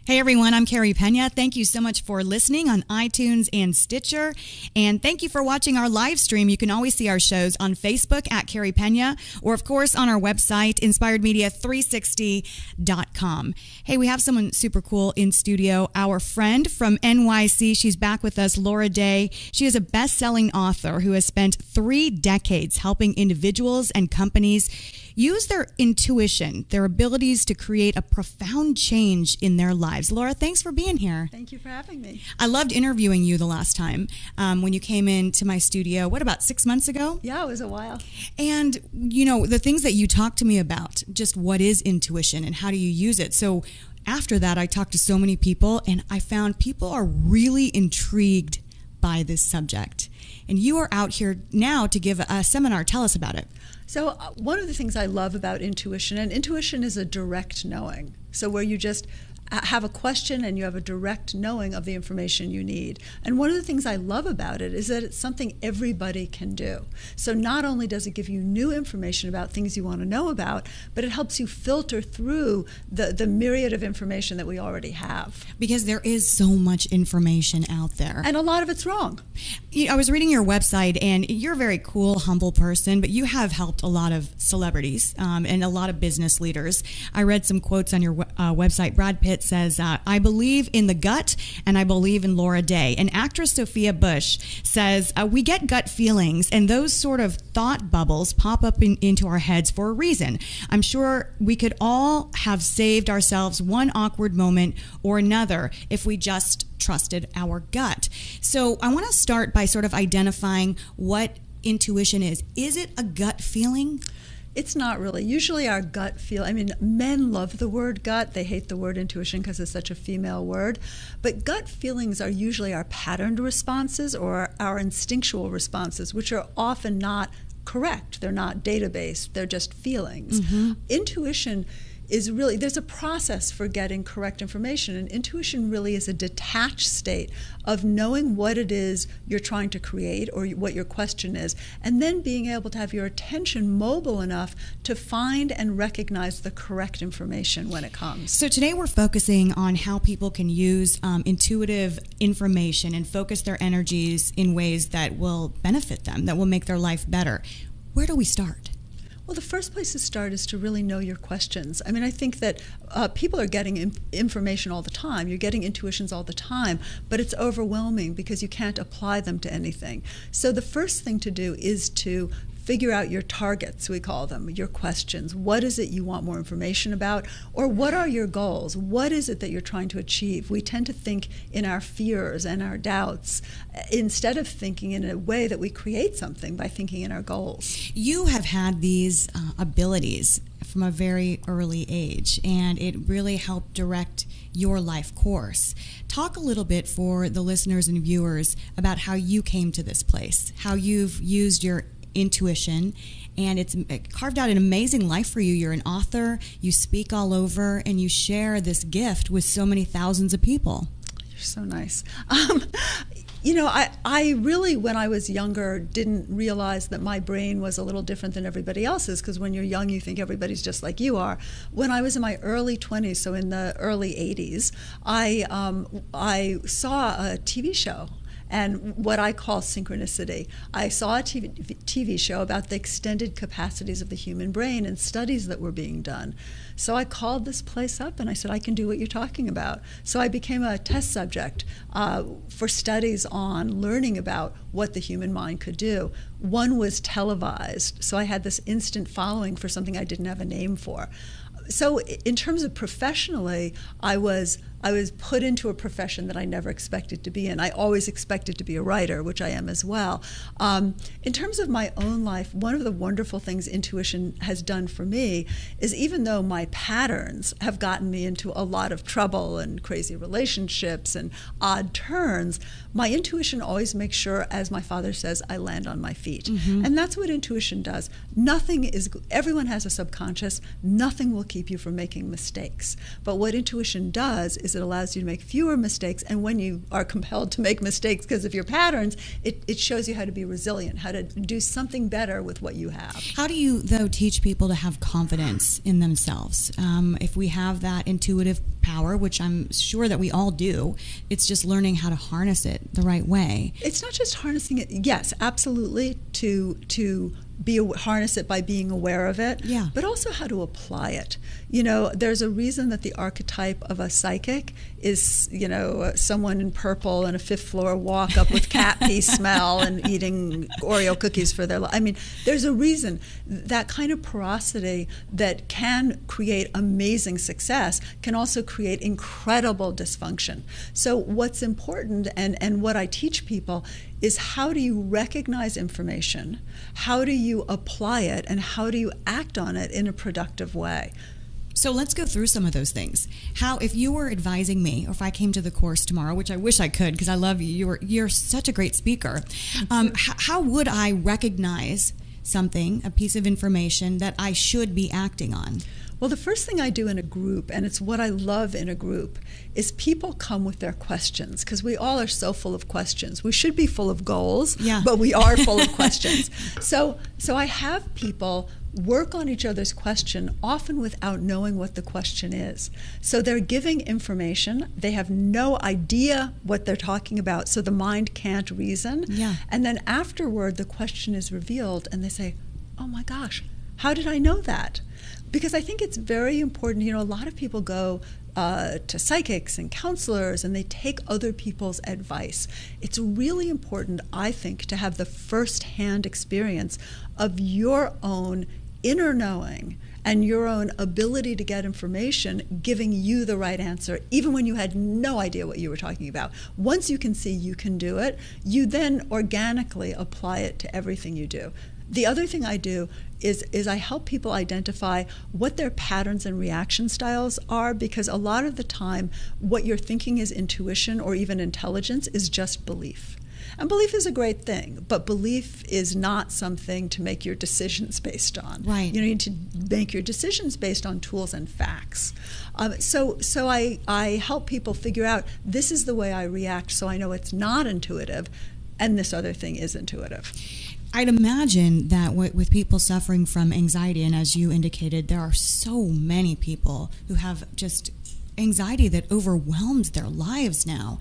Hey everyone, I'm Carey Pena. Thank you so much for listening on iTunes and Stitcher. And thank you for watching our live stream. You can always see our shows on Facebook at Carey Pena, or of course on our website, inspiredmedia360.com. Hey, we have someone super cool in studio, our friend from NYC. She's back with us, Laura Day. She is a best-selling author who has spent 3 decades helping individuals and companies use their intuition, their abilities to create a profound change in their lives. Laura, thanks for being here. Thank you for having me. I loved interviewing you the last time when you came into my studio, about 6 months ago? Yeah, it was a while. And, you know, the things that you talked to me about, just what is intuition and how do you use it? So after that, I talked to so many people, and I found people are really intrigued by this subject. And you are out here now to give a seminar. Tell us about it. So one of the things I love about intuition, and intuition is a direct knowing. So where you just have a question and you have a direct knowing of the information you need. And one of the things I love about it is that it's something everybody can do. So not only does it give you new information about things you want to know about, but it helps you filter through the myriad of information that we already have. Because there is so much information out there. And a lot of it's wrong. I was reading your website, and you're a very cool, humble person, but you have helped a lot of celebrities and a lot of business leaders. I read some quotes on your website. Brad Pitt says, I believe in the gut and I believe in Laura Day. And actress Sophia Bush says, we get gut feelings, and those sort of thought bubbles pop up into our heads for a reason. I'm sure we could all have saved ourselves one awkward moment or another if we just trusted our gut. So I want to start by sort of identifying what intuition is. Is it a gut feeling? It's not really. Usually our gut feel, men love the word gut. They hate the word intuition because it's such a female word. But gut feelings are usually our patterned responses or our instinctual responses, which are often not correct. They're not data-based. They're just feelings. Mm-hmm. Intuition is really, there's a process for getting correct information, and intuition really is a detached state of knowing what it is you're trying to create or what your question is, and then being able to have your attention mobile enough to find and recognize the correct information when it comes. So today we're focusing on how people can use intuitive information and focus their energies in ways that will benefit them, that will make their life better. Where do we start? Well, the first place to start is to really know your questions. I think that people are getting information all the time. You're getting intuitions all the time, but it's overwhelming because you can't apply them to anything. So the first thing to do is to figure out your targets, we call them, your questions. What is it you want more information about? Or what are your goals? What is it that you're trying to achieve? We tend to think in our fears and our doubts instead of thinking in a way that we create something by thinking in our goals. You have had these abilities from a very early age, and it really helped direct your life course. Talk a little bit for the listeners and viewers about how you came to this place, how you've used your intuition, and it's carved out an amazing life for you. You're an author, you speak all over, and you share this gift with so many thousands of people. You're so nice. I really, when I was younger, didn't realize that my brain was a little different than everybody else's, because when you're young, you think everybody's just like you are. When I was in my early 20s, so in the early 80s, I saw a TV show, and what I call synchronicity. I saw a TV show about the extended capacities of the human brain and studies that were being done. So I called this place up and I said, I can do what you're talking about. So I became a test subject for studies on learning about what the human mind could do. One was televised, so I had this instant following for something I didn't have a name for. So in terms of professionally, I was put into a profession that I never expected to be in. I always expected to be a writer, which I am as well. In terms of my own life, one of the wonderful things intuition has done for me is, even though my patterns have gotten me into a lot of trouble and crazy relationships and odd turns, my intuition always makes sure, as my father says, I land on my feet. Mm-hmm. And that's what intuition does. Everyone has a subconscious. Nothing will keep you from making mistakes. But what intuition does is it allows you to make fewer mistakes, and when you are compelled to make mistakes because of your patterns, it shows you how to be resilient, how to do something better with what you have. How do you, though, teach people to have confidence in themselves? If we have that intuitive power, which I'm sure that we all do, it's just learning how to harness it the right way. It's not just harnessing it. Yes, absolutely, to harness it by being aware of it, yeah, but also how to apply it. You know, there's a reason that the archetype of a psychic is, you know, someone in purple and a fifth floor walk up with cat pee smell and eating Oreo cookies for their life. I mean, there's a reason. That kind of porosity that can create amazing success can also create incredible dysfunction. So what's important, and what I teach people, is how do you recognize information, how do you apply it, and how do you act on it in a productive way. So let's go through some of those things. How, if you were advising me, or if I came to the course tomorrow, which I wish I could because I love you, you're such a great speaker, how would I recognize something, a piece of information that I should be acting on? Well, the first thing I do in a group, and it's what I love in a group, is people come with their questions, because we all are so full of questions. We should be full of goals, yeah, but we are full of questions. So I have people work on each other's question, often without knowing what the question is. So they're giving information, they have no idea what they're talking about, so the mind can't reason. Yeah. And then afterward, the question is revealed, and they say, oh my gosh, how did I know that? Because I think it's very important. You know, a lot of people go to psychics and counselors, and they take other people's advice. It's really important, I think, to have the first-hand experience of your own inner knowing and your own ability to get information giving you the right answer, even when you had no idea what you were talking about. Once you can see you can do it, you then organically apply it to everything you do. The other thing I do is I help people identify what their patterns and reaction styles are, because a lot of the time what you're thinking is intuition or even intelligence is just belief. And belief is a great thing, but belief is not something to make your decisions based on. Right. You need to make your decisions based on tools and facts. So I help people figure out, this is the way I react, so I know it's not intuitive, and this other thing is intuitive. I'd imagine that with people suffering from anxiety, and as you indicated, there are so many people who have just anxiety that overwhelms their lives now.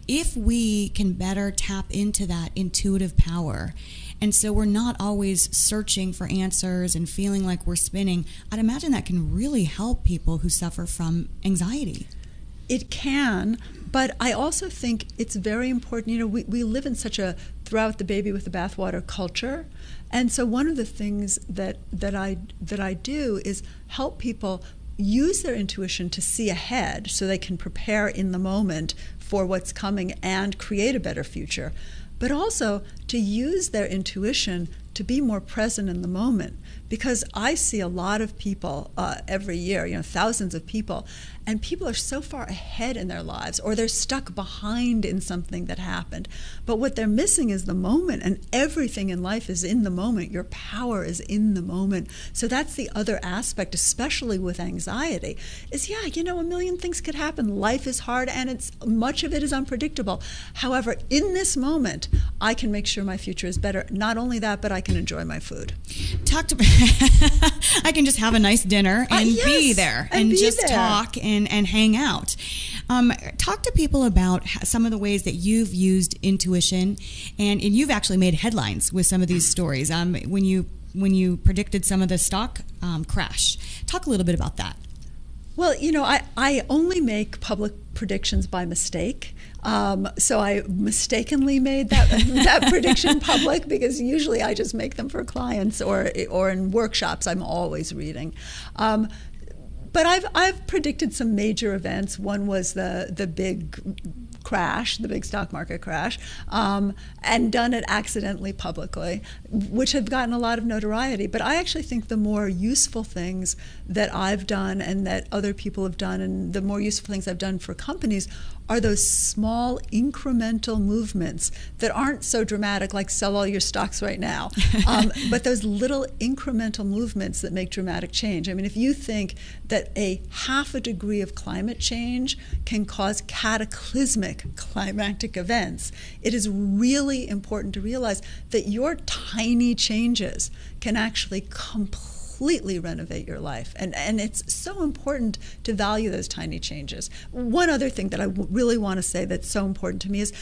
If we can better tap into that intuitive power, and so we're not always searching for answers and feeling like we're spinning, I'd imagine that can really help people who suffer from anxiety. It can, but I also think it's very important. You know, we live in such a throw out the baby with the bathwater culture, and so one of the things that I do is help people use their intuition to see ahead, so they can prepare in the moment for what's coming and create a better future, but also to use their intuition to be more present in the moment. Because I see a lot of people every year, you know, thousands of people, and people are so far ahead in their lives, or they're stuck behind in something that happened. But what they're missing is the moment, and everything in life is in the moment. Your power is in the moment. So that's the other aspect, especially with anxiety, is, yeah, you know, a million things could happen. Life is hard, and much of it is unpredictable. However, in this moment, I can make sure my future is better. Not only that, but I can enjoy my food. I can just have a nice dinner and yes, be there and be just there. talk and hang out. Talk to people about some of the ways that you've used intuition, and you've actually made headlines with some of these stories. When you predicted some of the stock crash. Talk a little bit about that. Well, you know, I only make public predictions by mistake. So I mistakenly made that prediction public, because usually I just make them for clients or in workshops I'm always reading. But I've predicted some major events. One was the big crash, the big stock market crash, and done it accidentally publicly, which have gotten a lot of notoriety. But I actually think the more useful things that I've done and that other people have done, and the more useful things I've done for companies, are those small incremental movements that aren't so dramatic, like sell all your stocks right now, but those little incremental movements that make dramatic change. I mean, if you think that a 0.5 degree of climate change can cause cataclysmic climatic events, it is really important to realize that your tiny changes can actually completely renovate your life. And it's so important to value those tiny changes. One other thing that I really want to say that's so important to me is,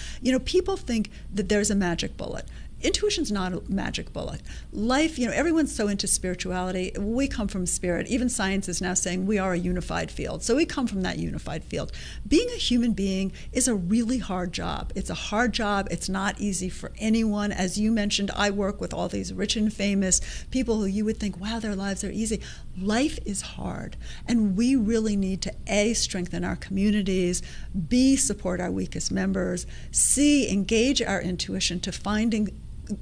people think that there's a magic bullet. Intuition's not a magic bullet. Life, everyone's so into spirituality. We come from spirit. Even science is now saying we are a unified field. So we come from that unified field. Being a human being is a really hard job. It's a hard job. It's not easy for anyone. As you mentioned, I work with all these rich and famous people who you would think, wow, their lives are easy. Life is hard. And we really need to, A, strengthen our communities, B, support our weakest members, C, engage our intuition to finding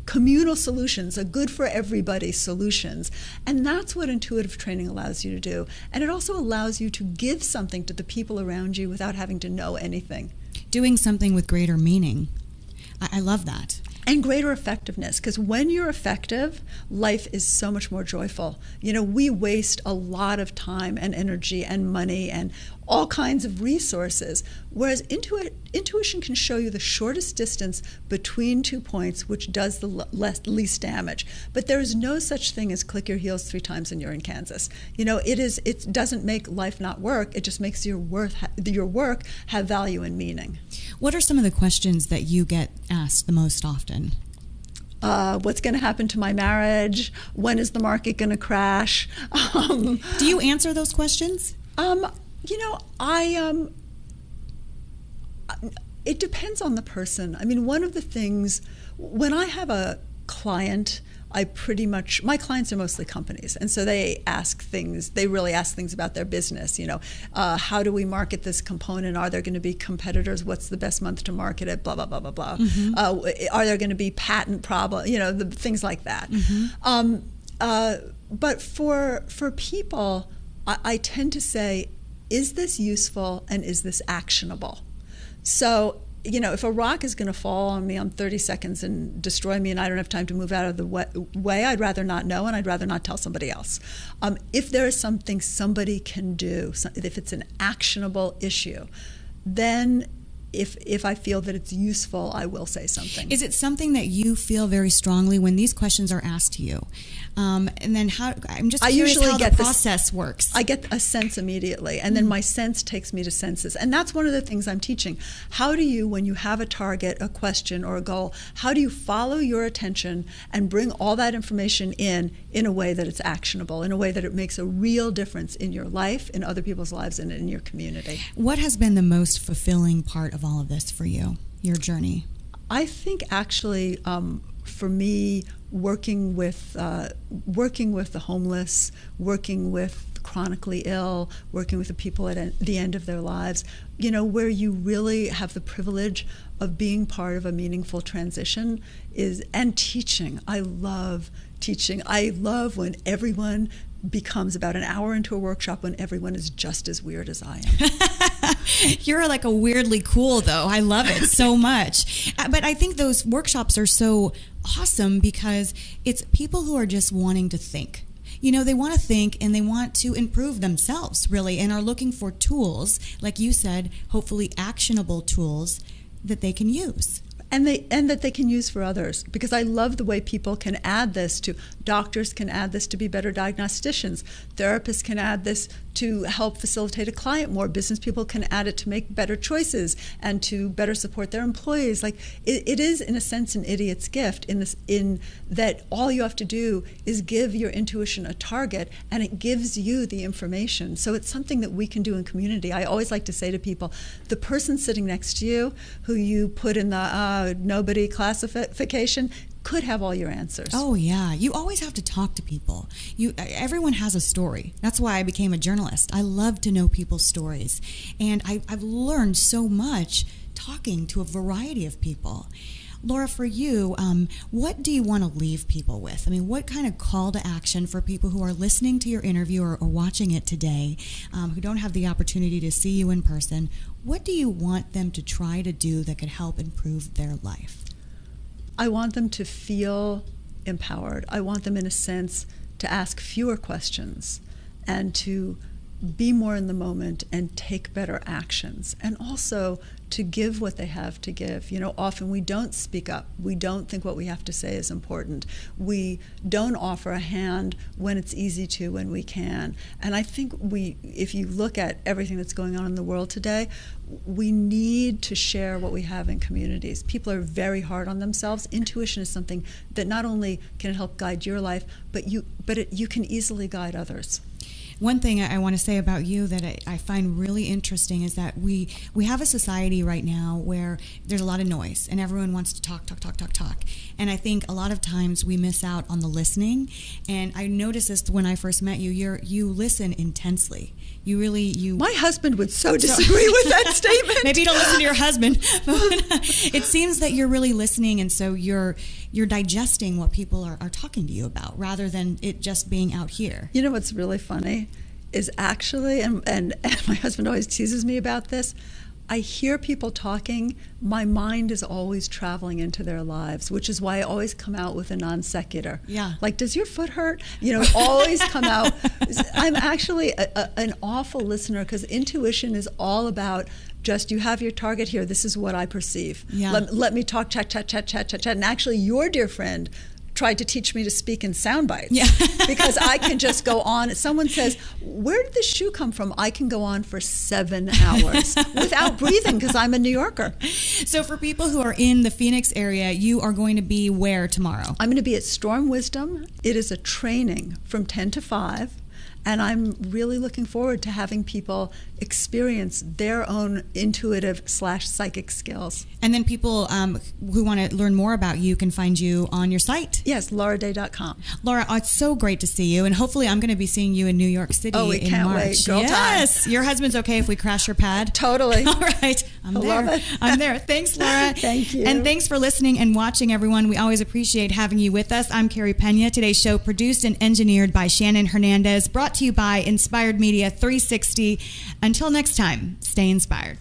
communal solutions, a good for everybody solutions. And that's what intuitive training allows you to do. And it also allows you to give something to the people around you without having to know anything. Doing something with greater meaning. I love that. And greater effectiveness, because when you're effective, life is so much more joyful. We waste a lot of time and energy and money and all kinds of resources, whereas intuition can show you the shortest distance between 2 points, which does the least damage. But there is no such thing as click your heels 3 times and you're in Kansas. It doesn't make life not work. It just makes your work have value and meaning. What are some of the questions that you get asked the most often? What's going to happen to my marriage? When is the market going to crash? Do you answer those questions? It depends on the person. I mean, one of the things, when I have a client, my clients are mostly companies, and so they really ask things about their business. How do we market this component? Are there going to be competitors? What's the best month to market it? Blah, blah, blah, blah, blah. Mm-hmm. Are there going to be patent problems? Things like that. Mm-hmm. But for people, I tend to say, is this useful and is this actionable? So, if a rock is going to fall on me on 30 seconds and destroy me and I don't have time to move out of the way, I'd rather not know, and I'd rather not tell somebody else. If there is something somebody can do, if it's an actionable issue, then if I feel that it's useful, I will say something. Is it something that you feel very strongly when these questions are asked to you? And then I'm just curious how the process works. I get a sense immediately, and then my sense takes me to senses. And that's one of the things I'm teaching. How do you, when you have a target, a question, or a goal, how do you follow your attention and bring all that information in a way that it's actionable, in a way that it makes a real difference in your life, in other people's lives, and in your community? What has been the most fulfilling part of all of this for you, your journey? I think actually, for me, working with the homeless, working with the chronically ill, working with the people at the end of their lives, where you really have the privilege of being part of a meaningful transition and teaching. I love teaching. I love when everyone becomes about an hour into a workshop when everyone is just as weird as I am. You're like a weirdly cool, though. I love it so much. But I think those workshops are so awesome because it's people who are just wanting to think. They want to think and they want to improve themselves, really, and are looking for tools, like you said, hopefully actionable tools that they can use. And that they can use for others, because I love the way people can add this to doctors, can add this to be better diagnosticians, therapists can add this to help facilitate a client more, business people can add it to make better choices and to better support their employees. Like it is in a sense an idiot's gift in that all you have to do is give your intuition a target and it gives you the information. So it's something that we can do in community. I always like to say to people, the person sitting next to you who you put in the nobody classification, could have all your answers. Oh yeah, you always have to talk to people. Everyone has a story. That's why I became a journalist. I love to know people's stories, and I've learned so much talking to a variety of people. Laura, for you, what do you want to leave people with? I mean, what kind of call to action for people who are listening to your interview or watching it today, who don't have the opportunity to see you in person? What do you want them to try to do that could help improve their life? I want them to feel empowered. I want them, in a sense, to ask fewer questions and to be more in the moment and take better actions, and also to give what they have to give. You know, often we don't speak up. We don't think what we have to say is important. We don't offer a hand when it's easy to, when we can. And I think if you look at everything that's going on in the world today, we need to share what we have in communities. People are very hard on themselves. Intuition is something that not only can help guide your life, but you can easily guide others. One thing I want to say about you that I find really interesting is that we have a society right now where there's a lot of noise and everyone wants to talk. And I think a lot of times we miss out on the listening. And I noticed this when I first met you. You listen intensely. My husband would so disagree with that statement. Maybe you don't listen to your husband. It seems that you're really listening, and so you're digesting what people are talking to you about rather than it just being out here. You know what's really funny is actually, and my husband always teases me about this, I hear people talking, my mind is always traveling into their lives, which is why I always come out with a non sequitur. Yeah. Like, does your foot hurt? You know, always come out. I'm actually an awful listener, because intuition is all about just, you have your target here, this is what I perceive. Yeah. Let me talk, chat. And actually, your dear friend tried to teach me to speak in sound bites. Yeah. Because I can just go on. Someone says, where did this shoe come from? I can go on for 7 hours without breathing, because I'm a New Yorker. So for people who are in the Phoenix area, you are going to be where tomorrow? I'm going to be at Storm Wisdom. It is a training from 10 to 5. And I'm really looking forward to having people experience their own intuitive/psychic skills. And then people who want to learn more about you can find you on your site. Yes, lauraday.com. Laura, it's so great to see you. And hopefully I'm going to be seeing you in New York City in March. Oh, we can't wait. Girl yes. time. Your husband's okay if we crash your pad? Totally. All right. I'm there. Love it. I'm there. Thanks, Laura. Thank you. And thanks for listening and watching, everyone. We always appreciate having you with us. I'm Carey Pena. Today's show produced and engineered by Shannon Hernandez. Brought to you by Inspired Media 360. Until next time, stay inspired.